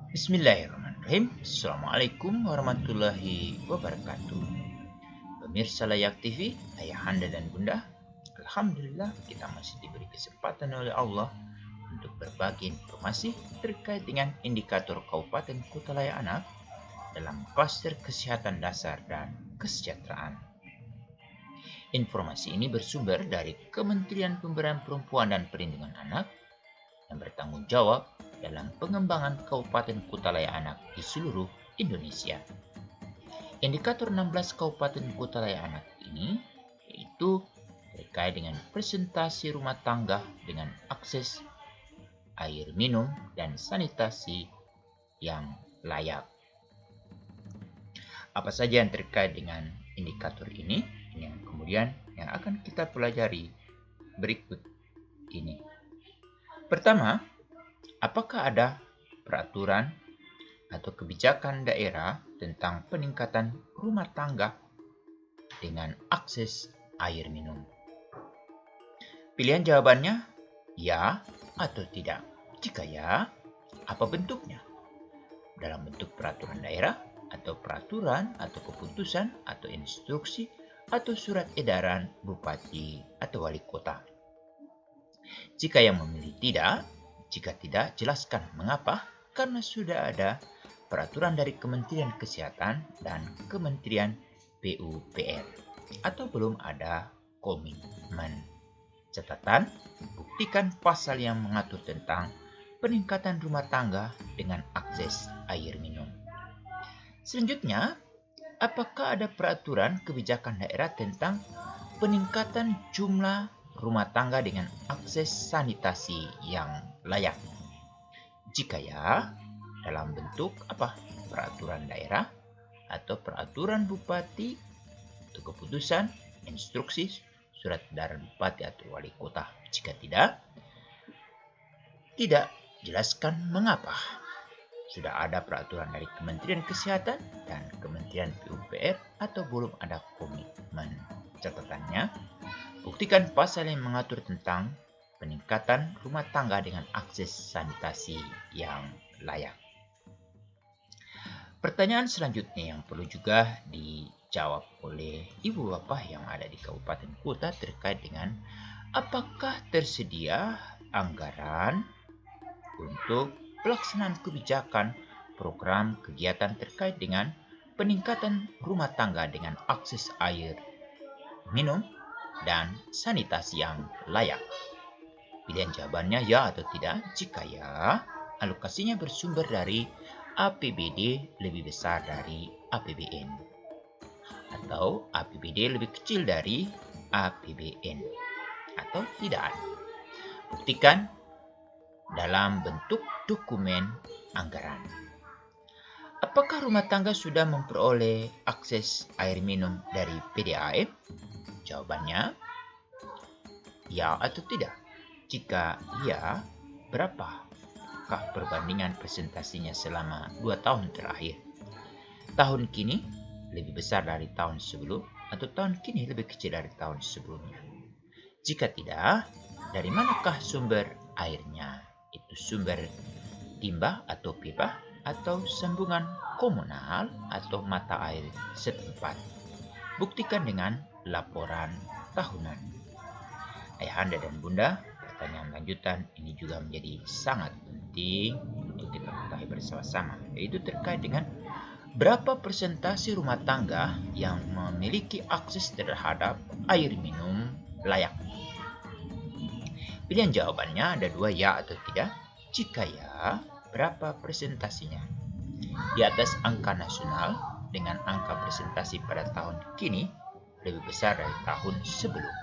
Bismillahirrahmanirrahim. Assalamualaikum warahmatullahi wabarakatuh. Pemirsa Layak TV, ayahanda dan bunda, Alhamdulillah kita masih diberi kesempatan oleh Allah untuk berbagi informasi terkait dengan indikator Kabupaten Kota Layak Anak dalam klaster kesehatan dasar dan kesejahteraan. Informasi ini bersumber dari Kementerian Pemberdayaan Perempuan dan Perlindungan Anak yang bertanggung jawab dalam pengembangan Kabupaten Kota Layak Anak di seluruh Indonesia. Indikator 16 Kabupaten Kota Layak Anak ini yaitu terkait dengan presentasi rumah tangga dengan akses air minum dan sanitasi yang layak. Apa saja yang terkait dengan indikator ini yang kemudian yang akan kita pelajari berikut ini. Pertama, apakah ada peraturan atau kebijakan daerah tentang peningkatan rumah tangga dengan akses air minum? Pilihan jawabannya ya atau tidak. Jika ya, apa bentuknya? Dalam bentuk peraturan daerah atau peraturan atau keputusan atau instruksi atau surat edaran bupati atau wali kota. Jika yang memilih tidak, jika tidak, jelaskan mengapa, karena sudah ada peraturan dari Kementerian Kesehatan dan Kementerian PUPR, atau belum ada komitmen. Catatan, buktikan pasal yang mengatur tentang peningkatan rumah tangga dengan akses air minum. Selanjutnya, apakah ada peraturan kebijakan daerah tentang peningkatan jumlah rumah tangga dengan akses sanitasi yang layak? Jika ya, dalam bentuk apa? Peraturan daerah atau peraturan bupati atau keputusan, instruksi, surat edaran bupati atau wali kota. Jika tidak, jelaskan mengapa. Sudah ada peraturan dari Kementerian Kesehatan dan Kementerian PUPR atau belum ada komitmen. Catatannya, buktikan pasal yang mengatur tentang peningkatan rumah tangga dengan akses sanitasi yang layak. Pertanyaan selanjutnya yang perlu juga dijawab oleh ibu bapak yang ada di kabupaten kota terkait dengan apakah tersedia anggaran untuk pelaksanaan kebijakan program kegiatan terkait dengan peningkatan rumah tangga dengan akses air minum dan sanitasi yang layak. Pilihan jawabannya ya atau tidak. Jika ya, alokasinya bersumber dari APBD lebih besar dari APBN atau APBD lebih kecil dari APBN atau tidak. Buktikan dalam bentuk dokumen anggaran. Apakah rumah tangga sudah memperoleh akses air minum dari PDAM? Jawabannya ya atau tidak. Jika ya, berapakah perbandingan presentasinya selama 2 tahun terakhir? Tahun kini lebih besar dari tahun sebelum atau tahun kini lebih kecil dari tahun sebelumnya? Jika tidak, dari manakah sumber airnya? Itu sumber limbah atau pipa atau sambungan komunal atau mata air setempat. Buktikan dengan laporan tahunan. Ayahanda dan bunda, pertanyaan lanjutan ini juga menjadi sangat penting untuk kita ketahui bersama-sama, yaitu terkait dengan berapa persentase rumah tangga yang memiliki akses terhadap air minum layak. Pilihan jawabannya ada 2, ya atau tidak. Jika ya, berapa presentasinya? Di atas angka nasional dengan angka presentasi pada tahun kini lebih besar dari tahun sebelum,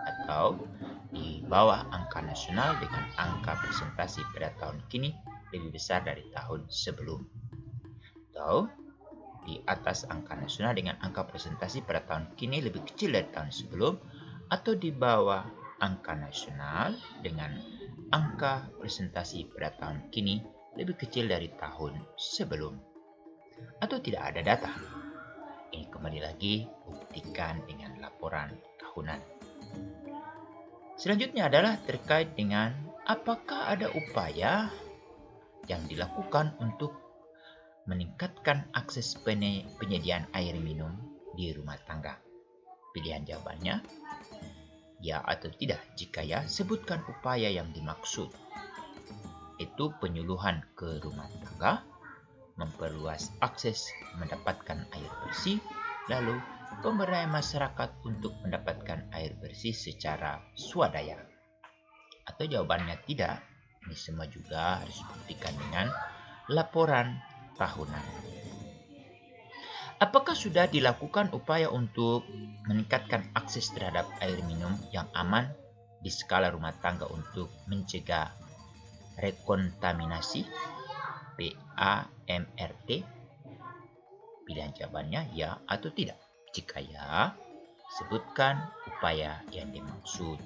atau di bawah angka nasional dengan angka presentasi pada tahun kini lebih besar dari tahun sebelum, atau di atas angka nasional dengan angka presentasi pada tahun kini lebih kecil dari tahun sebelum, atau di bawah angka nasional dengan angka presentasi pada tahun kini lebih kecil dari tahun sebelum, atau tidak ada data. Ini kembali lagi buktikan dengan laporan tahunan. Selanjutnya adalah terkait dengan apakah ada upaya yang dilakukan untuk meningkatkan akses penyediaan air minum di rumah tangga? Pilihan jawabannya ya atau tidak. Jika ya, sebutkan upaya yang dimaksud. Itu penyuluhan ke rumah tangga, memperluas akses mendapatkan air bersih, lalu pemberdayaan masyarakat untuk mendapatkan air bersih secara swadaya. Atau jawabannya tidak. Ini semua juga harus dibuktikan dengan laporan tahunan. Apakah sudah dilakukan upaya untuk meningkatkan akses terhadap air minum yang aman di skala rumah tangga untuk mencegah rekontaminasi PAMRT? Pilihan jawabannya ya atau tidak. Jika ya, sebutkan upaya yang dimaksud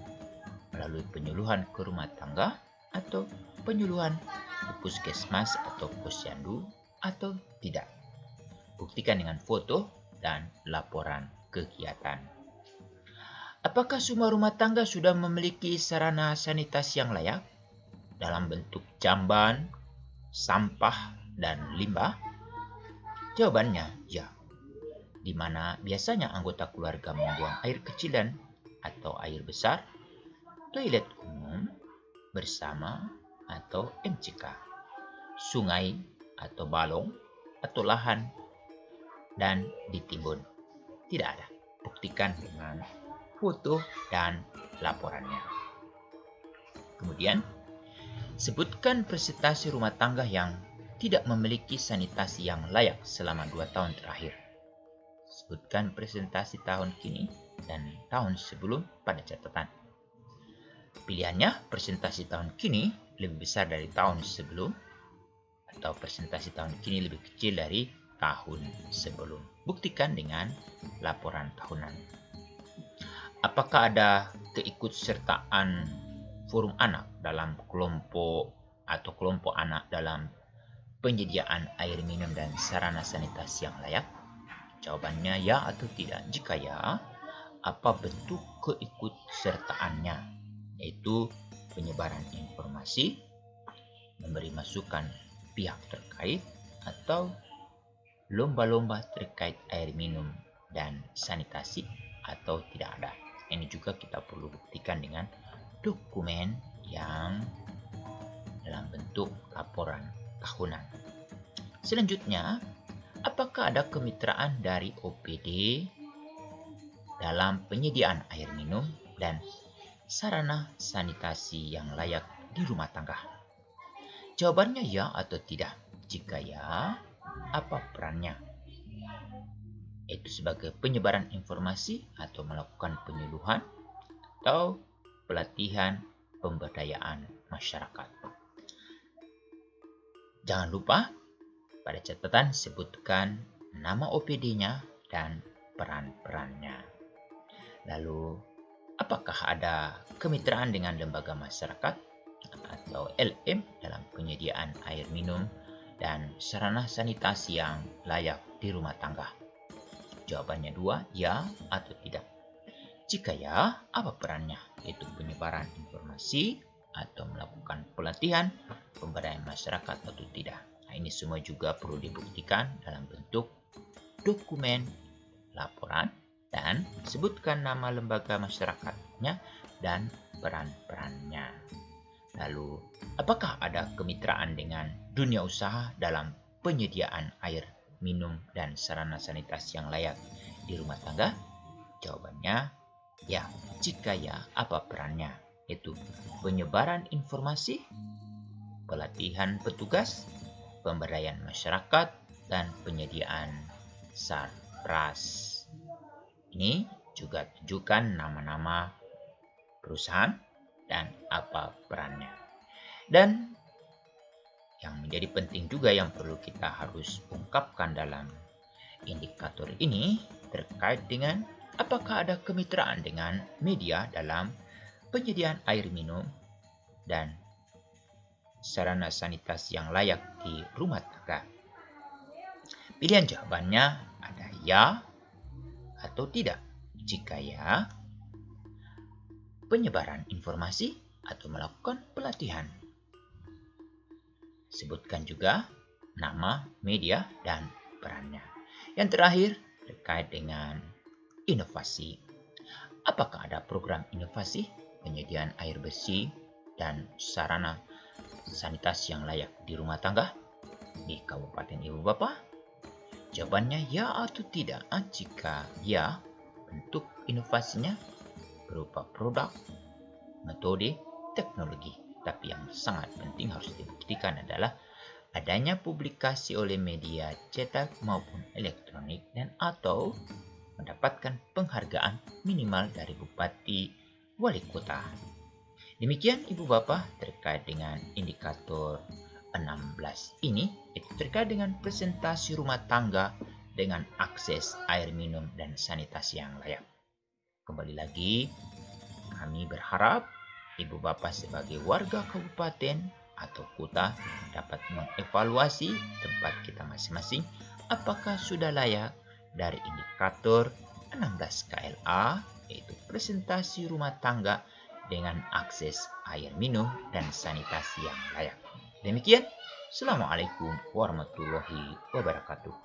melalui penyuluhan ke rumah tangga atau penyuluhan ke puskesmas atau posyandu atau tidak. Buktikan dengan foto dan laporan kegiatan. Apakah semua rumah tangga sudah memiliki sarana sanitasi yang layak dalam bentuk jamban, sampah, dan limbah? Jawabannya ya, di mana biasanya anggota keluarga membuang air kecilan atau air besar, toilet umum bersama atau MCK, sungai atau balong atau lahan, dan ditimbun. Tidak ada. Buktikan dengan foto dan laporannya. Kemudian, sebutkan presentasi rumah tangga yang tidak memiliki sanitasi yang layak selama 2 tahun terakhir. Sebutkan presentasi tahun kini dan tahun sebelum pada catatan. Pilihannya, presentasi tahun kini lebih besar dari tahun sebelum, atau presentasi tahun kini lebih kecil dari tahun sebelum. Buktikan dengan laporan tahunan. Apakah ada keikutsertaan forum anak dalam kelompok atau kelompok anak dalam penyediaan air minum dan sarana sanitasi yang layak? Jawabannya ya atau tidak. Jika ya, apa bentuk keikutsertaannya? Yaitu penyebaran informasi, memberi masukan pihak terkait, atau lomba-lomba terkait air minum dan sanitasi, atau tidak ada. Ini juga kita perlu buktikan dengan dokumen yang dalam bentuk laporan tahunan. Selanjutnya, apakah ada kemitraan dari OPD dalam penyediaan air minum dan sarana sanitasi yang layak di rumah tangga? Jawabannya ya atau tidak. Jika ya, apa perannya? Itu sebagai penyebaran informasi atau melakukan penyuluhan atau pelatihan pemberdayaan masyarakat. Jangan lupa pada catatan sebutkan nama OPD-nya dan peran-perannya. Lalu, apakah ada kemitraan dengan lembaga masyarakat atau LM dalam penyediaan air minum dan sarana sanitasi yang layak di rumah tangga? Jawabannya 2, ya atau tidak. Jika ya, apa perannya? Yaitu penyebaran informasi atau melakukan pelatihan pemberdayaan masyarakat atau tidak. Nah, ini semua juga perlu dibuktikan dalam bentuk dokumen laporan dan sebutkan nama lembaga masyarakatnya dan peran-perannya. Lalu, apakah ada kemitraan dengan dunia usaha dalam penyediaan air minum dan sarana sanitasi yang layak di rumah tangga? Jawabannya ya. Jika ya, apa perannya? Yaitu penyebaran informasi, pelatihan petugas, pemberdayaan masyarakat, dan penyediaan sarpras. Ini juga tunjukkan nama-nama perusahaan dan apa perannya. Dan yang menjadi penting juga yang perlu kita harus ungkapkan dalam indikator ini terkait dengan apakah ada kemitraan dengan media dalam penyediaan air minum dan sarana sanitasi yang layak di rumah tangga. Pilihan jawabannya ada ya atau tidak. Jika ya, penyebaran informasi atau melakukan pelatihan. Sebutkan juga nama, media, dan perannya. Yang terakhir, terkait dengan inovasi. Apakah ada program inovasi penyediaan air bersih dan sarana sanitasi yang layak di rumah tangga di Kabupaten Ibu Bapa? Jawabannya ya atau tidak. Jika ya, bentuk inovasinya berupa produk, metode, teknologi. Tapi yang sangat penting harus dibuktikan adalah adanya publikasi oleh media cetak maupun elektronik dan atau mendapatkan penghargaan minimal dari bupati wali kota. Demikian Ibu Bapak terkait dengan indikator 16 ini, itu terkait dengan presentasi rumah tangga dengan akses air minum dan sanitasi yang layak. Kembali lagi, kami berharap Ibu Bapak sebagai warga kabupaten atau kota dapat mengevaluasi tempat kita masing-masing apakah sudah layak dari indikator 16 KLA, yaitu presentasi rumah tangga dengan akses air minum dan sanitasi yang layak. Demikian, Assalamualaikum warahmatullahi wabarakatuh.